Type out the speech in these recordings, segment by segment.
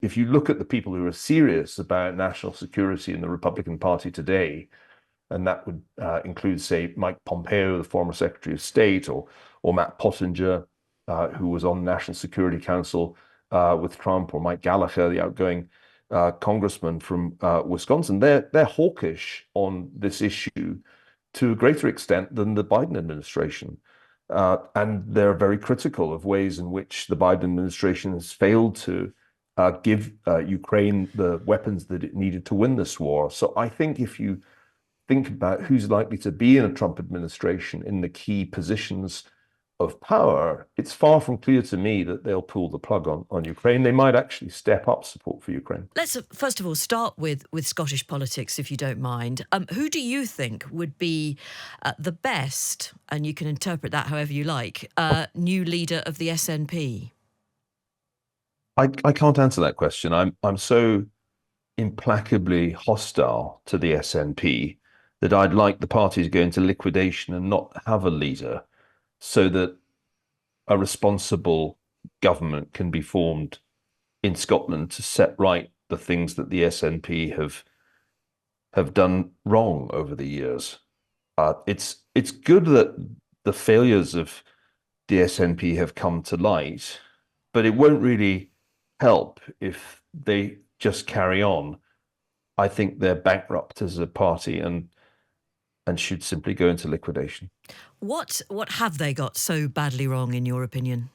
if you look at the people who are serious about national security in the Republican Party today, and that would include, say, Mike Pompeo, the former Secretary of State, or Matt Pottinger, who was on the National Security Council with Trump, or Mike Gallagher, the outgoing congressman from Wisconsin. They're hawkish on this issue to a greater extent than the Biden administration. And they're very critical of ways in which the Biden administration has failed to give Ukraine the weapons that it needed to win this war. So I think if you think about who's likely to be in a Trump administration in the key positions of power, it's far from clear to me that they'll pull the plug on Ukraine. They might actually step up support for Ukraine. Let's first of all start with Scottish politics, if you don't mind. Who do you think would be the best, and you can interpret that however you like, new leader of the SNP? I can't answer that question. I'm so implacably hostile to the SNP that I'd like the party to go into liquidation and not have a leader, so that a responsible government can be formed in Scotland to set right the things that the SNP have done wrong over the years. It's good that the failures of the SNP have come to light, but it won't really help if they just carry on. I think they're bankrupt as a party and should simply go into liquidation. What have they got so badly wrong, in your opinion?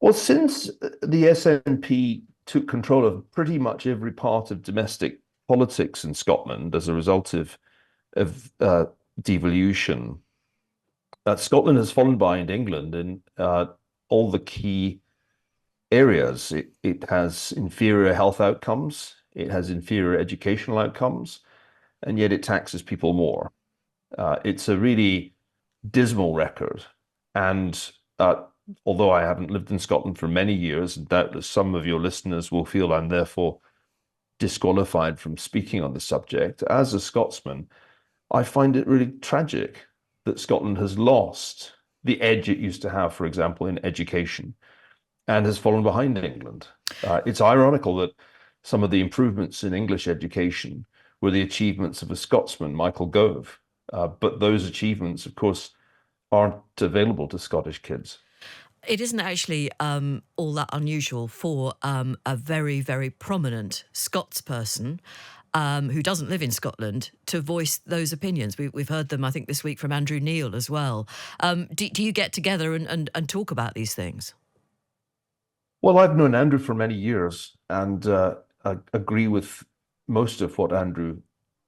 Well, since the SNP took control of pretty much every part of domestic politics in Scotland as a result of devolution, Scotland has fallen behind England in all the key areas. It has inferior health outcomes, it has inferior educational outcomes, and yet it taxes people more. It's a really dismal record. And although I haven't lived in Scotland for many years, and doubtless some of your listeners will feel I'm therefore disqualified from speaking on the subject, as a Scotsman, I find it really tragic that Scotland has lost the edge it used to have, for example, in education, and has fallen behind England. It's ironical that some of the improvements in English education were the achievements of a Scotsman, Michael Gove. But those achievements, of course, aren't available to Scottish kids. It isn't actually all that unusual for a very, very prominent Scots person who doesn't live in Scotland to voice those opinions. We've heard them, I think, this week from Andrew Neil as well. Do you get together and talk about these things? Well, I've known Andrew for many years, and I agree with most of what Andrew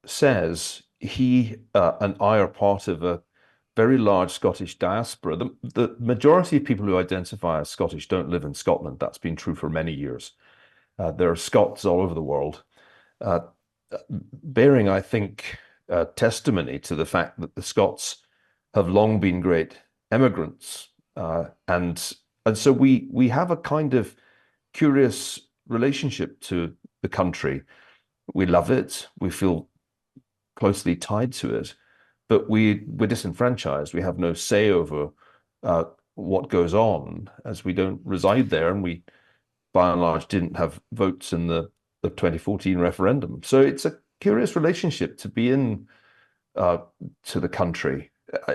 says. He and I are part of a very large Scottish diaspora. The majority of people who identify as Scottish don't live in Scotland. That's been true for many years. There are Scots all over the world, bearing, I think, testimony to the fact that the Scots have long been great emigrants, and so we have a kind of curious relationship to the country. We love it. We feel closely tied to it, but we're disenfranchised. We have no say over what goes on, as we don't reside there, and we, by and large, didn't have votes in the 2014 referendum. So it's a curious relationship to be in to the country.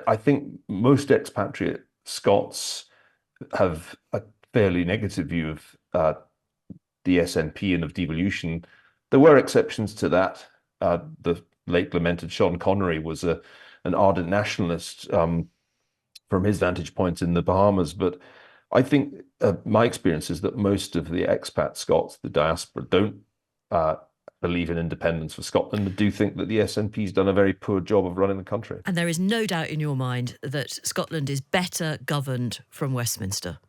I think most expatriate Scots have a fairly negative view of the SNP and of devolution. There were exceptions to that. The late lamented Sean Connery was an ardent nationalist from his vantage point in the Bahamas. But I think my experience is that most of the expat Scots, the diaspora, don't believe in independence for Scotland and do think that the SNP's done a very poor job of running the country. And there is no doubt in your mind that Scotland is better governed from Westminster.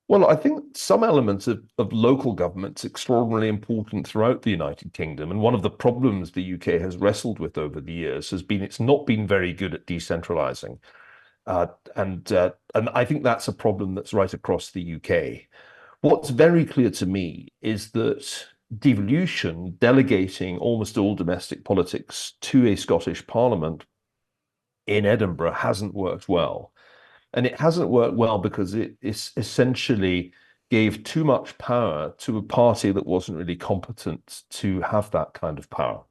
Well, I think some elements of local government's extraordinarily important throughout the United Kingdom. And one of the problems the UK has wrestled with over the years has been it's not been very good at decentralizing. And I think that's a problem that's right across the UK. What's very clear to me is that devolution, delegating almost all domestic politics to a Scottish Parliament in Edinburgh, hasn't worked well. And it hasn't worked well because it essentially gave too much power to a party that wasn't really competent to have that kind of power.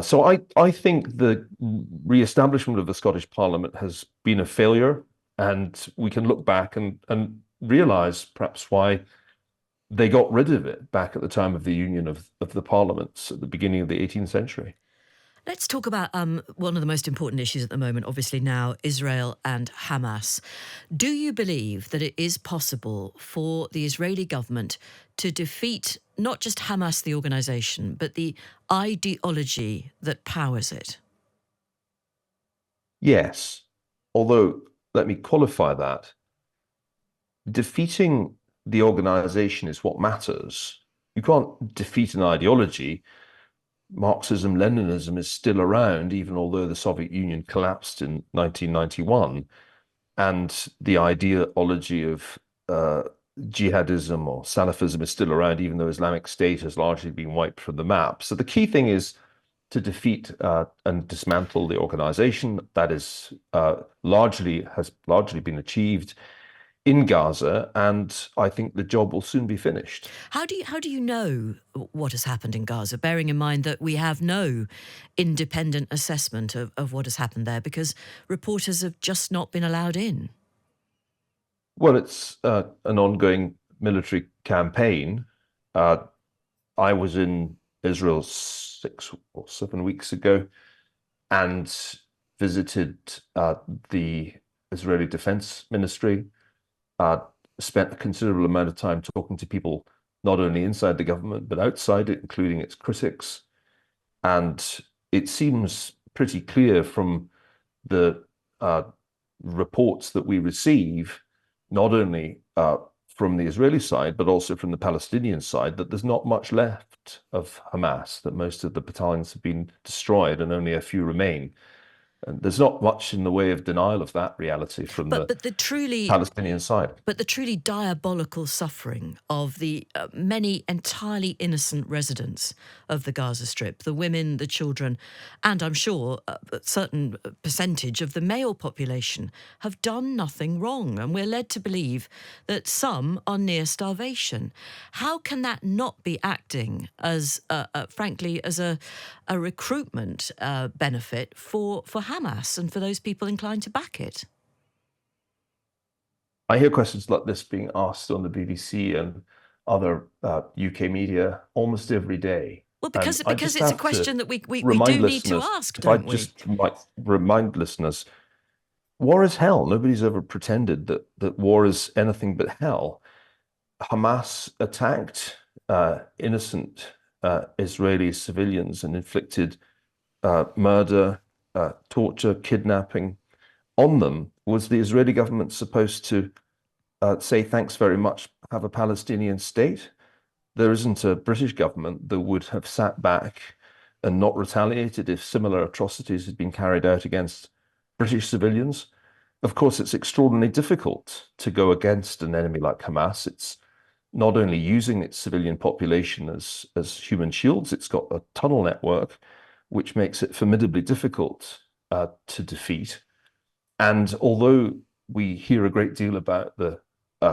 So I think the re-establishment of the Scottish Parliament has been a failure, and we can look back and realize perhaps why they got rid of it back at the time of the union of the parliaments at the beginning of the 18th century. Let's talk about one of the most important issues at the moment, obviously now, Israel and Hamas. Do you believe that it is possible for the Israeli government to defeat not just Hamas, the organisation, but the ideology that powers it? Yes, although let me qualify that. Defeating the organization is what matters. You can't defeat an ideology. Marxism, Leninism is still around, even although the Soviet Union collapsed in 1991. And the ideology of jihadism or Salafism is still around, even though Islamic State has largely been wiped from the map. So the key thing is to defeat and dismantle the organization. That is has largely been achieved in Gaza, and I think the job will soon be finished. How do you know what has happened in Gaza, bearing in mind that we have no independent assessment of what has happened there because reporters have just not been allowed in? Well, it's an ongoing military campaign. Uh, I was in Israel 6 or 7 weeks ago and visited the Israeli Defense Ministry. uh, Spent a considerable amount of time talking to people not only inside the government but outside it, including its critics. And it seems pretty clear from the reports that we receive, not only from the Israeli side, but also from the Palestinian side, that there's not much left of Hamas, that most of the battalions have been destroyed and only a few remain. And there's not much in the way of denial of that reality from But the but the truly Palestinian side. But the truly diabolical suffering of the many entirely innocent residents of the Gaza Strip, the women, the children, and I'm sure a certain percentage of the male population have done nothing wrong. And we're led to believe that some are near starvation. How can that not be acting as, frankly, as a recruitment benefit for Hamas and for those people inclined to back it? I hear questions like this being asked on the BBC and other UK media almost every day. Well, And I because just it's a have to question that we remind do need to listeners, ask, if I don't we? just might remind listeners, war is hell. Nobody's ever pretended that war is anything but hell. Hamas attacked innocent Israeli civilians and inflicted murder, torture, kidnapping on them. Was the Israeli government supposed to say thanks very much, have a Palestinian state? There isn't a British government that would have sat back and not retaliated if similar atrocities had been carried out against British civilians. Of course, it's extraordinarily difficult to go against an enemy like Hamas. It's not only using its civilian population as human shields, it's got a tunnel network, which makes it formidably difficult to defeat. And although we hear a great deal about the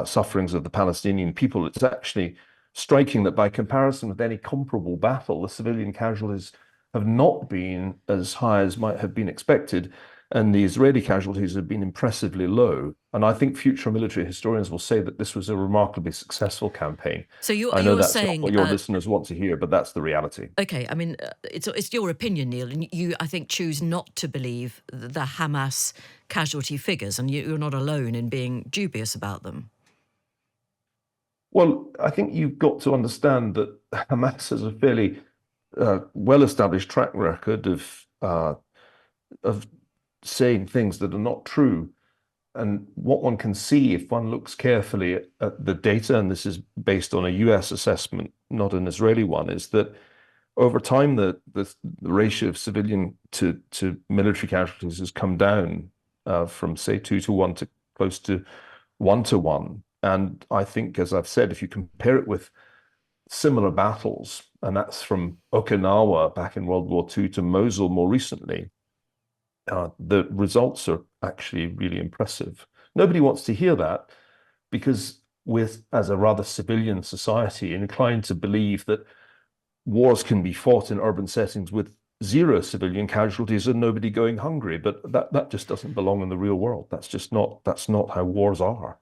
sufferings of the Palestinian people, it's actually striking that by comparison with any comparable battle, the civilian casualties have not been as high as might have been expected, and the Israeli casualties have been impressively low. And I think future military historians will say that this was a remarkably successful campaign. So I know you're that's not saying, what your listeners want to hear, but that's the reality. okay, I mean, it's your opinion, Neil, and you, I think, choose not to believe the Hamas casualty figures, and you're not alone in being dubious about them. Well, I think you've got to understand that Hamas has a fairly well-established track record of saying things that are not true. And what one can see if one looks carefully at the data, and this is based on a US assessment, not an Israeli one, is that over time the ratio of civilian to military casualties has come down from say 2 to 1 to close to 1 to 1. And I think, as I've said, if you compare it with similar battles, and that's from Okinawa back in World War II to Mosul more recently, the results are actually really impressive. Nobody wants to hear that because with, as a rather civilian society, inclined to believe that wars can be fought in urban settings with zero civilian casualties and nobody going hungry. But that just doesn't belong in the real world. That's not how wars are.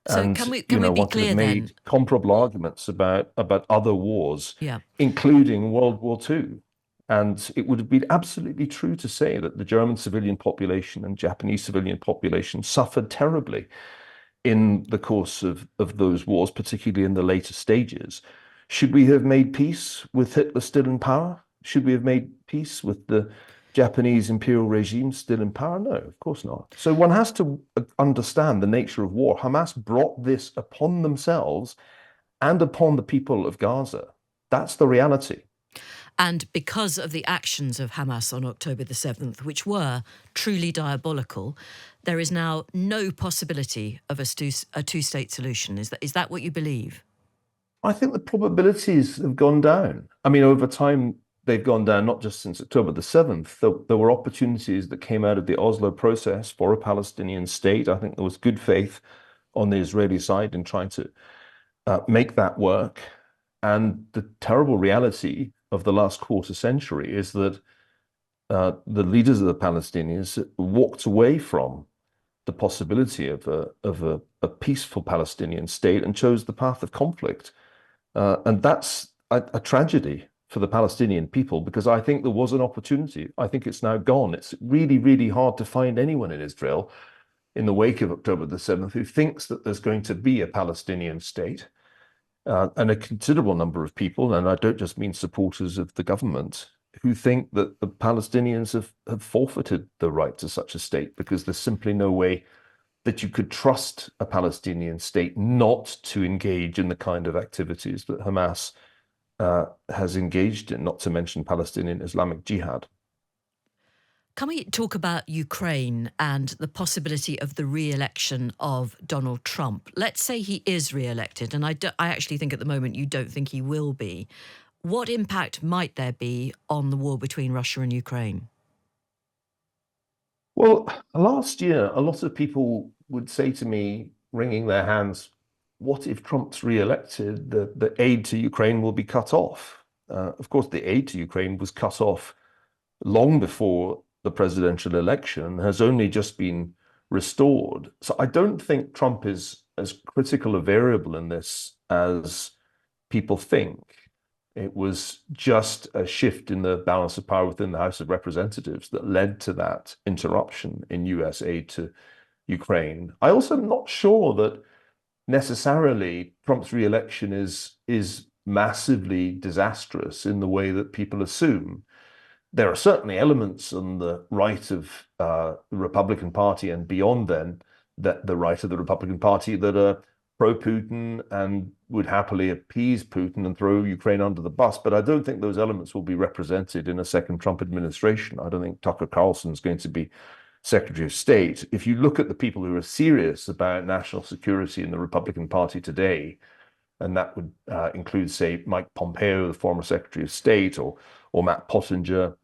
So And can we be one could have clear then? made comparable arguments about other wars, Yeah. including World War II. And it would have been absolutely true to say that the German civilian population and Japanese civilian population suffered terribly in the course of those wars, particularly in the later stages. Should we have made peace with Hitler still in power? Should we have made peace with the Japanese imperial regime still in power? No, of course not. So one has to understand the nature of war. Hamas brought this upon themselves and upon the people of Gaza. That's the reality. And because of the actions of Hamas on October the 7th, which were truly diabolical, there is now no possibility of a two-state solution. Is that what you believe? I think the probabilities have gone down. I mean, over time, they've gone down, not just since October the 7th. There were opportunities that came out of the Oslo process for a Palestinian state. I think there was good faith on the Israeli side in trying to make that work. And the terrible reality of the last quarter century is that the leaders of the Palestinians walked away from the possibility of a peaceful Palestinian state and chose the path of conflict. And that's a tragedy for the Palestinian people because I think there was an opportunity. I think it's now gone. It's really, really hard to find anyone in Israel in the wake of October the 7th who thinks that there's going to be a Palestinian state. And a considerable number of people, and I don't just mean supporters of the government, who think that the Palestinians have forfeited the right to such a state because there's simply no way that you could trust a Palestinian state not to engage in the kind of activities that Hamas has engaged in, not to mention Palestinian Islamic Jihad. Can we talk about Ukraine and the possibility of the re-election of Donald Trump? Let's say he is re-elected, and I actually think at the moment you don't think he will be. What impact might there be on the war between Russia and Ukraine? Well, last year, a lot of people would say to me, wringing their hands, what if Trump's re-elected? The aid to Ukraine will be cut off. Of course, the aid to Ukraine was cut off long before the presidential election, has only just been restored. So I don't think Trump is as critical a variable in this as people think. It was just a shift in the balance of power within the House of Representatives that led to that interruption in US aid to Ukraine. I also am not sure that necessarily Trump's re-election is massively disastrous in the way that people assume. There are certainly elements on the right of the Republican Party and beyond then, that the right of the Republican Party that are pro-Putin and would happily appease Putin and throw Ukraine under the bus. But I don't think those elements will be represented in a second Trump administration. I don't think Tucker Carlson is going to be Secretary of State. If you look at the people who are serious about national security in the Republican Party today, and that would include, say, Mike Pompeo, the former Secretary of State, or Matt Pottinger,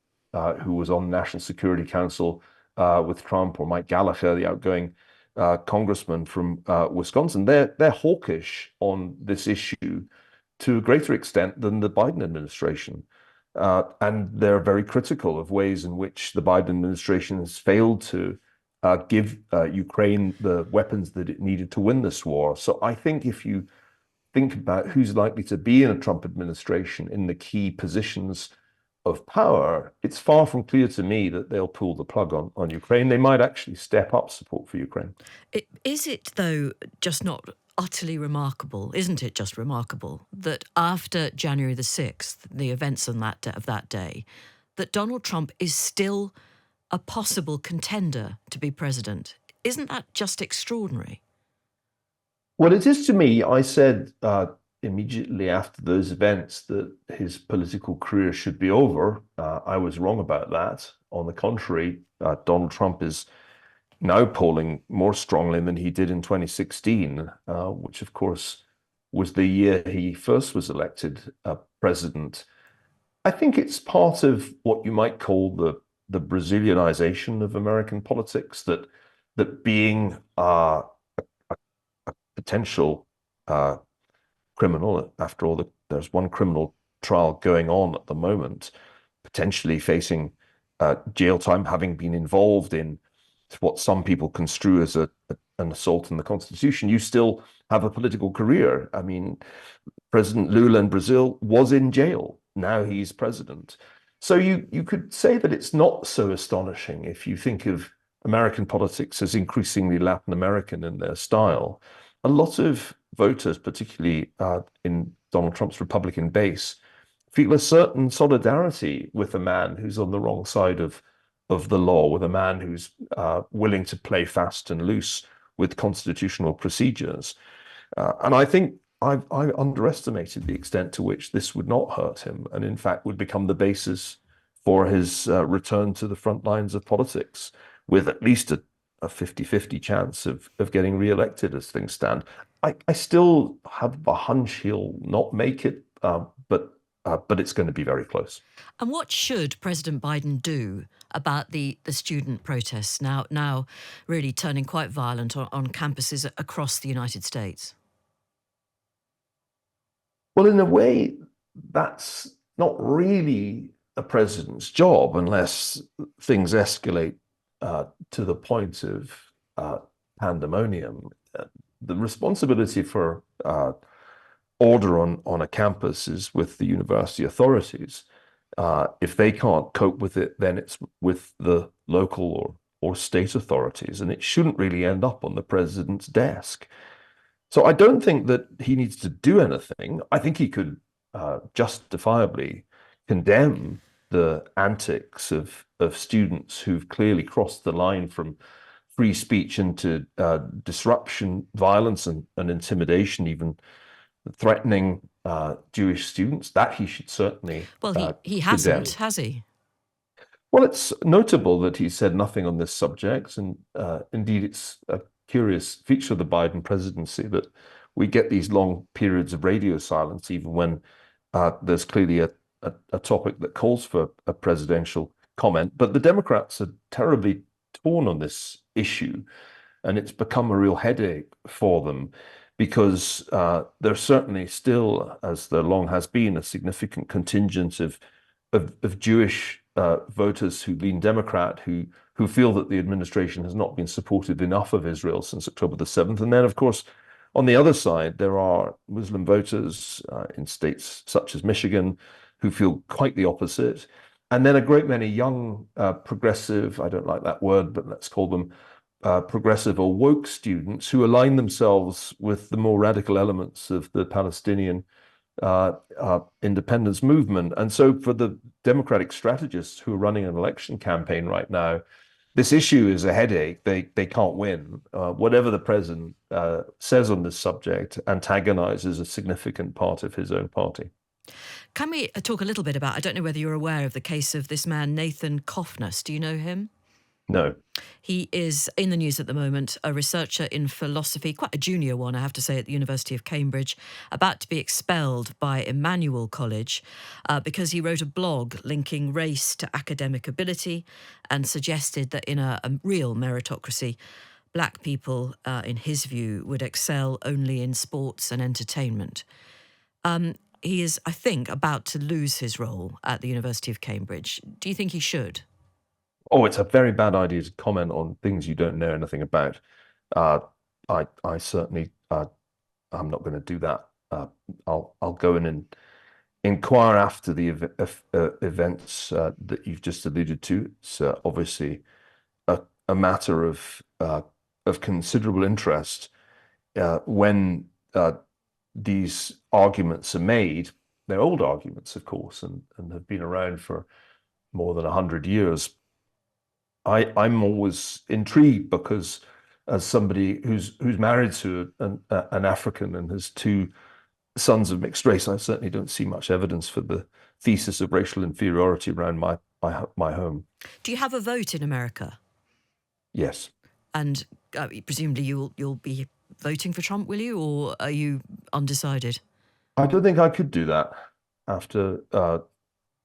who was on the National Security Council with Trump, or Mike Gallagher, the outgoing congressman from Wisconsin. They're hawkish on this issue to a greater extent than the Biden administration. And they're very critical of ways in which the Biden administration has failed to give Ukraine the weapons that it needed to win this war. So I think if you think about who's likely to be in a Trump administration in the key positions of power, it's far from clear to me that they'll pull the plug on Ukraine. They might actually step up support for Ukraine. Is it, though, just not utterly remarkable, isn't it just remarkable, that after January the 6th, the events on of that day, that Donald Trump is still a possible contender to be president? Isn't that just extraordinary? Well, it is to me. I said immediately after those events that his political career should be over. I was wrong about that. On the contrary, Donald Trump is now polling more strongly than he did in 2016, which of course was the year he first was elected president. I think it's part of what you might call the Brazilianization of American politics, that being a potential uh, criminal. After all, there's one criminal trial going on at the moment, potentially facing jail time, having been involved in what some people construe as an assault on the Constitution. You still have a political career. I mean, President Lula in Brazil was in jail. Now he's president. So you could say that it's not so astonishing if you think of American politics as increasingly Latin American in their style. A lot of voters, particularly in Donald Trump's Republican base, feel a certain solidarity with a man who's on the wrong side of the law, with a man who's willing to play fast and loose with constitutional procedures. And I think I underestimated the extent to which this would not hurt him, and in fact would become the basis for his return to the front lines of politics, with at least a 50-50 chance of getting re-elected as things stand. I still have a hunch he'll not make it, but it's going to be very close. And what should President Biden do about the student protests now really turning quite violent on campuses across the United States? Well, in a way, that's not really a president's job unless things escalate to the point of pandemonium. The responsibility for order on a campus is with the university authorities. If they can't cope with it, then it's with the local or state authorities, and it shouldn't really end up on the president's desk. So I don't think that he needs to do anything. I think he could justifiably condemn the antics of students who've clearly crossed the line from free speech into disruption, violence, and intimidation, even threatening Jewish students. That he should certainly Well, he condemn. hasn't, has he? Well, it's notable that he said nothing on this subject, and indeed, it's a curious feature of the Biden presidency that we get these long periods of radio silence, even when there's clearly a topic that calls for a presidential comment. But the Democrats are terribly torn on this issue, and it's become a real headache for them because there's certainly still, as there long has been, a significant contingent of Jewish voters who lean Democrat, who feel that the administration has not been supportive enough of Israel since October the 7th. And then, of course, on the other side, there are Muslim voters in states such as Michigan who feel quite the opposite. And then a great many young progressive, I don't like that word, but let's call them progressive or woke students who align themselves with the more radical elements of the Palestinian independence movement. And so for the Democratic strategists who are running an election campaign right now, this issue is a headache. They can't win. Whatever the president says on this subject antagonizes a significant part of his own party. Can we talk a little bit about, I don't know whether you're aware of the case of this man, Nathan Kofnas. Do you know him? No. He is in the news at the moment, a researcher in philosophy, quite a junior one, I have to say, at the University of Cambridge, about to be expelled by Emmanuel College because he wrote a blog linking race to academic ability and suggested that in a real meritocracy, black people, in his view, would excel only in sports and entertainment. He is, I think, about to lose his role at the University of Cambridge. Do you think he should? Oh, it's a very bad idea to comment on things you don't know anything about. Uh, I certainly, I'm not going to do that. I'll go in and inquire after the events that you've just alluded to. It's obviously a matter of considerable interest when these arguments are made. They're old arguments, of course, and have been around for more than 100 years. I'm always intrigued because, as somebody who's married to an African and has two sons of mixed race, I certainly don't see much evidence for the thesis of racial inferiority around my home. Do you have a vote in America? Yes. And presumably you'll be voting for Trump, will you, or are you undecided? I don't think I could do that after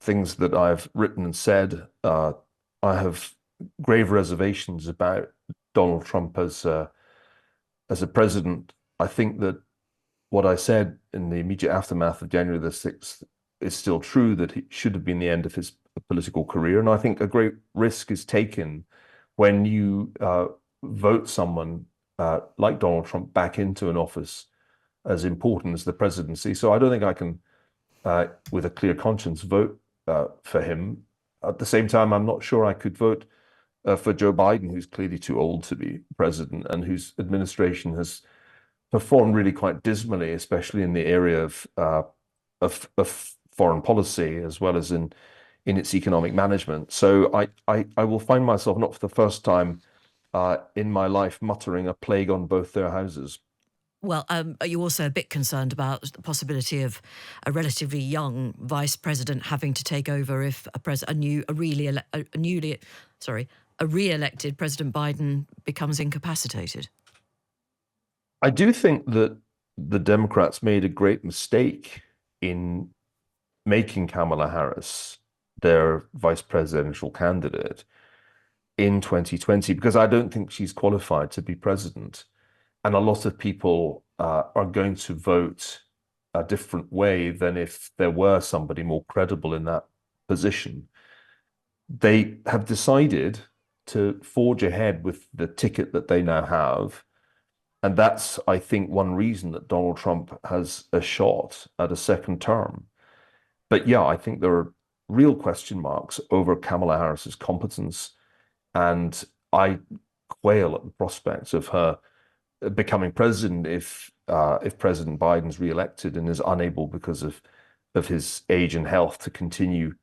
things that I've written and said. I have grave reservations about Donald Trump as a president. I think that what I said in the immediate aftermath of January the 6th is still true, that it should have been the end of his political career. And I think a great risk is taken when you vote someone like Donald Trump back into an office as important as the presidency. So I don't think I can, with a clear conscience, vote for him. At the same time, I'm not sure I could vote for Joe Biden, who's clearly too old to be president and whose administration has performed really quite dismally, especially in the area of foreign policy as well as in its economic management. So I will find myself, not for the first time in my life, muttering a plague on both their houses. Well, are you also a bit concerned about the possibility of a relatively young vice president having to take over if a re-elected President Biden becomes incapacitated? I do think that the Democrats made a great mistake in making Kamala Harris their vice presidential candidate in 2020, because I don't think she's qualified to be president. And a lot of people are going to vote a different way than if there were somebody more credible in that position. They have decided to forge ahead with the ticket that they now have. And that's, I think, one reason that Donald Trump has a shot at a second term. But yeah, I think there are real question marks over Kamala Harris's competence. And I quail at the prospects of her becoming president if President Biden's reelected and is unable because of his age and health to continue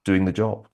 doing the job.